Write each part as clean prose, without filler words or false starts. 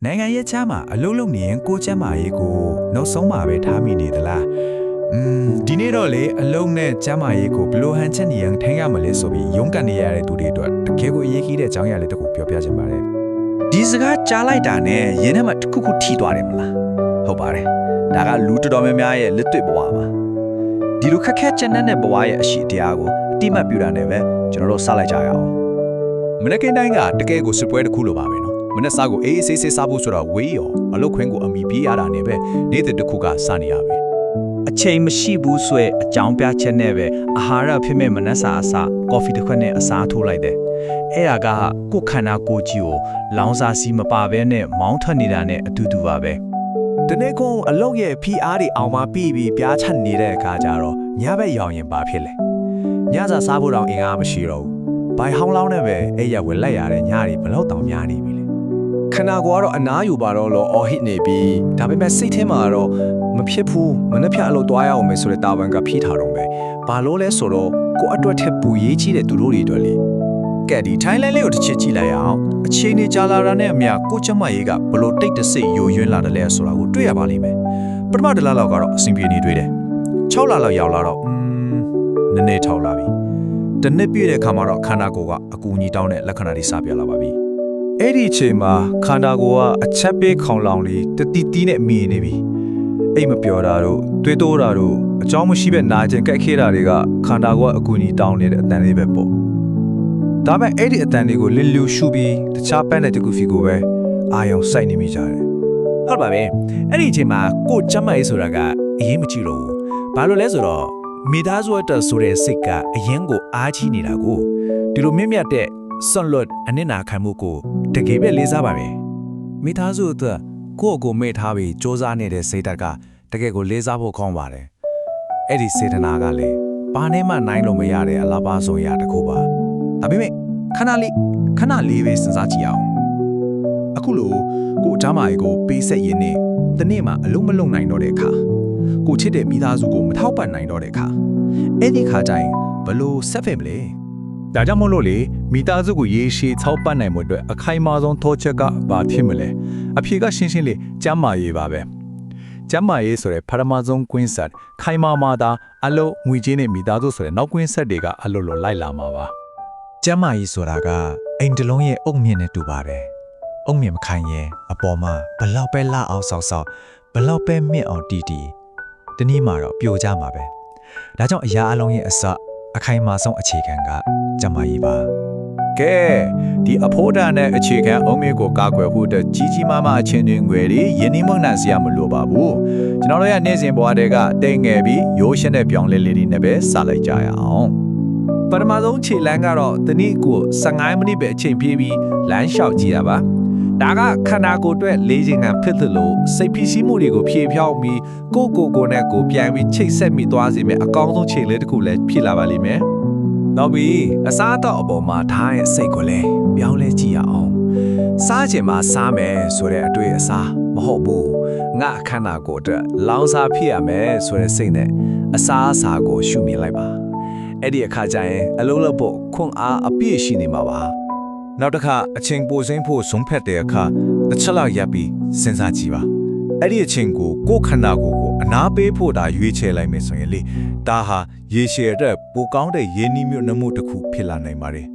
နိုင်ငံရဲ့ချမ်းမှာအလုံးလုံးနေရင်ကိုချမ်းမာရေးကိုနောက်ဆုံးမှာပဲထားမိနေသလားဒီနေ့တော့လေအလုံးနဲ့ချမ်းမာရေးကိုဘလို့ဟန်ချက်နေရင်ထိုင်ရမလဲဆိုပြီးရုန်းကန်နေရတဲ့သူတွေအတွက်တကယ်ကိုအရေးကြီးတဲ့အကြောင်းအရာလေးတစ်ခုပြောပြချင်ပါတယ်ဒီစကားကြားလိုက်တာနဲ့ရင်းထဲမှာတစ်ခုခုထိသွားတယ်မလားဟုတ်ပါတယ်ဒါကလူတော်များများရဲ့လက်တွေ့ဘဝပါဒီလိုခက်ခဲချက်တဲ့ဘဝရဲ့အရှိတရားကိုအတိမတ်ပြတာနဲ့ပဲကျွန်တော်တို့စလိုက်ကြရအောင်မနက်ခင်းတိုင်းကတကယ်ကိုစစ်ပွဲတစ်ခုလိုပါပဲနော်မနေ့စားကိုအေးဆေးဆေးစားဖို့ဆိုတော့ဝေးရောအလုတ်ခွင်းကိုအမိပြေးရတာနဲ့ပဲနေတဲ့တစ်ခုကစနေရပြီအချိန်မရှိဘူးဆိုရဲအကြောင်းပြချက်နဲ့ပဲအာဟာရဖြစ်မဲ့မနက်စာအစားကော်ဖီတစ်ခွက်နဲ့အစားထိုးလိုက်တယ်အဲ့ဒါကကိုယ်ခန္ဓာကိုယ်ကြီးကိုလောင်စာစီမပါဘဲနဲ့မောင်းထွက်နေတာနဲ့အတူတူပါပဲဒီနေ့ကအလုတ်ရဲ့ PR တွေအောင်မပြီးပြီးပြားချက်နေတဲ့အခါကျတော့ညဘက်ရောင်ရင်ပါဖြစ်လေညစာစားဖို့တော့အင်အားမရှိတော့ဘူးဘိုင်ဟောင်းလောင်းနဲ့ပဲအဲ့ရဝက်လက်ရတဲ့ညတွေဘလောက်တောင်များနေပြီလေခန္ဓာကိုယ်ကတော့အနားယူပါတော့လို့အော်ဟစ်နေပြီးဒါပေမဲ့စိတ်ထဲမှာတော့မဖြစ်ဘူးမနှက်ဖြတ်အလုပ်သွားရအောင်မယ်ဆိုတဲ့တာဝန်ကဖိထားတော့မယ်ဘာလို့လဲဆိုတော့ကိုအတွက်ထက်ပူရေးကြီးတဲ့သူတို့တွေအတွက်လေကဲဒီ Thailand လေးကိုတစ်ချက်ကြည့်လိုက်အောင်အချိန်နေကြာလာတာနဲ့အမျှကိုချက်မရေးကဘလို့တိတ်တဆိတ်ယိုယွင်းလာတယ်လဲဆိုတာကိုတွေ့ရပါလိမ့်မယ်ပထမတစ်လလောက်ကတော့အဆင်ပြေနေတွေ့တယ်6လလောက်ရောက်လာတော့နည်းနည်းထောက်လာပြီတနစ်ပြည့်တဲ့ခါမှာတော့ခန္ဓာကိုယ်ကအကူအညီတောင်းတဲ့လက္ခဏာတွေစပြလာပါပြီအဲ့ဒီအချိန်မှာခန္ဓာကိုယ်ကအချက်ပေးခေါင်လောင်လေးတတိတီးနဲ့မြည်နေပြီအိမ်မပြောတာတို့တွေးတိုးတာတို့အကြောင်းမရှိပဲနာကျင်ကြိုက်ခဲတာတွေကခန္ဓာကိုယ်ကအကူအညီတောင်းနေတဲ့အတန်လေးပဲပေါ့ဒါပေမဲ့အဲ့ဒီအတန်လေးကိုလီလူရှုပြီးတခြားပန်းတဲ့တကူဖီကိုပဲအာယုံစိုက်နေမိကြတယ်ဟုတ်ပါပဲအဲ့ဒီအချိန်မှာကိုကျမ်းမာရေးဆိုတာကအရေးမကြီးတော့ဘူးဘာလို့လဲဆိုတော့မိသားစုအတွက်ဆိုတဲ့စိတ်ကအရင်ကိုအားကြီးနေတာကိုဒီလိုမြင့်မြတ်တဲ့စွန့်လွတ်အနစ်နာခံမှုကိုတကယ်ပဲလေးစားပါပဲမိသားစုအတွက်ကိုယ့်ကိုမေ့ထားပြီးစ조사နေတဲ့စိတ်ဓာတ်ကတကယ်ကိုလေးစားဖို့ကောင်းပါတယ်အဲ့ဒီစေတနာကလည်းဘာနဲ့မှနိုင်လို့မရတဲ့အလားပါဆုံးရာတစ်ခုပါဒါပေမဲ့ခဏလေးပဲစဉ်းစားကြည့်အောင်အခုလိုကိုအချမ်းမာရေးကိုပေးဆက်ရင်းနဲ့တနေ့မှအလုံးမလုံးနိုင်တော့တဲ့အခါကိုချစ်တဲ့မိသားစုကိုမထောက်ပံ့နိုင်တော့တဲ့အခါအဲ့ဒီခါကျရင်ဘလို့ဆက်ဖက်မလဲဒါကြောင့်မို့လို့လေမိသားစုကိုရေရှည်ထောက်ပံ့နိုင်မှုအတွက်အခိုင်အမာဆုံးထောချက်ကဘာဖြစ်မလဲအဖြေကရှင်းရှင်းလေးကျမ်းမာရေးပါပဲကျမ်းမာရေးဆိုတဲ့ပထမဆုံးကွင်းဆက်ခိုင်မာမာသာအလုံးငွေချင်းနဲ့မိသားစုဆိုတဲ့နောက်ကွင်းဆက်တွေကအလုံးလိုလိုက်လာမှာပါကျမ်းမာရေးဆိုတာကအိမ်တလုံးရဲ့အုတ်မြင့်နဲ့တူပါတယ်အုတ်မြင့်မခိုင်ရင်အပေါ်မှာဘလောက်ပဲလှအောင်ဆောက်ဆောက်ဘလောက်ပဲမြင့်အောင်တီတီတနည်းမှာတော့ပြိုကျမှာပဲဒါကြောင့်အရာအလုံးရဲ့အစအခိုင်အမာဆုံးအခြေခံကကျမ်းမာရေးပါကဲဒီအဖို့ဒါနဲ့အခြေခံအုံးမြင့်ကိုကာကွယ်ဖို့အတွက်ကြီးကြီးမားမားအချင်းချင်းငွေတွေယင်းနှိမ့်မနှံစရာမလိုပါဘူးကျွန်တော်တို့ရဲ့နေ့စဉ်ဘဝတွေကတိတ်ငယ်ပြီးရိုးရှင်းတဲ့ပြောင်းလဲလေးတွေနဲ့ပဲစလိုက်ကြရအောင်ပထမဆုံးခြေလမ်းကတော့တနည်းကို15မိနစ်ပဲအချိန်ပြေးပြီးလမ်းလျှောက်ကြည့်ရပါဒါကခန္ဓာကိုယ်အတွက်လေးချိန်ခံဖြစ်သလိုစိတ်ဖြစ်စည်းမှုတွေကိုဖြည့်ဖြောင်းပြီးကိုနဲ့ကိုပြန်ပြီးချိတ်ဆက်မိသွားစေမယ့်အကောင်းဆုံးခြေလေးတစ်ခုလည်းဖြစ်လာပါလိမ့်မယ်။နောက်ပြီးအစားအသောက်အပေါ်မှာထားရဲ့စိတ်ကိုလည်းပြောင်းလဲကြည့်ရအောင်။စားခြင်းမှာစားမယ်ဆိုတဲ့အတွေ့အစားမဟုတ်ဘူး။ငါခန္ဓာကိုယ်အတွက်လောင်စာဖြစ်ရမယ်ဆိုတဲ့စိတ်နဲ့အစားအစာကိုရှုမြင်လိုက်ပါ။အဲ့ဒီအခါကျရင်အလုံးလုံးဖို့ခွန်အားအပြည့်ရှိနေမှာပါ။နောက်တစ်ခါအချိန်ပိုစိမ့်ဖို့ဆုံးဖြတ်တဲ့အခါတစ်ချက်လောက်ရပ်ပြီးစဉ်းစားကြည့်ပါအဲ့ဒီအချိန်ကိုကိုယ်ခန္ဓာကိုယ်ကိုအနာပေးဖို့ဒါရွေးချယ်လိုက်မယ်ဆိုရင်လေဒါဟာရေရှည်အတွက်ပိုကောင်းတဲ့ရင်းနှီးမြှုပ်နှံမှုတစ်ခုဖြစ်လာနိုင်ပါတယ်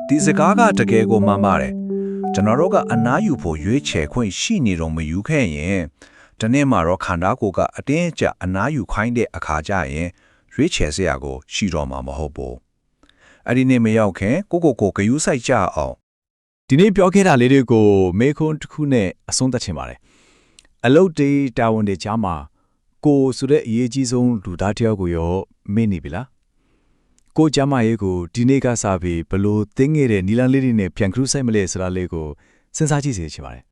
ဒီစကားကတကယ်ကိုမှန်ပါတယ်ကျွန်တော်တို့ကအနာယူဖို့ရွေးချယ်ခွင့်ရှိနေတော့မယူခဲ့ရင်ဒီနေ့မှာတော့ခန္ဓာကိုယ်ကအတင်းအကျပ်အနာယူခိုင်းတဲ့အခါကျရင်ရွေးချယ်စရာကိုရှိတော့မှာမဟုတ်ဘူးအဲ့ဒီနေ့မရောက်ခင်ကိုဂယူးဆိုင်ကြအောင်ဒီနေ့ပြောခဲ့တာလေးတွေကိုမေခွန်းတစ်ခုနဲ့အဆုံးသတ်ချင်ပါတယ်အလုတ်တေးတာဝန်တွေကြားမှာကိုဆိုတဲ့အရေးကြီးဆုံးလူသားတစ်ယောက်ကိုရောမေ့နေပြီလားကိုကျမရေးကိုဒီနေ့ကစပြီးဘလို့တင်းငယ်တဲ့နီလန်းလေးတွေနဲ့ပြန်ခရုစိုက်မလဲဆိုတာလေးကိုစဉ်းစားကြည့်စေချင်ပါတယ်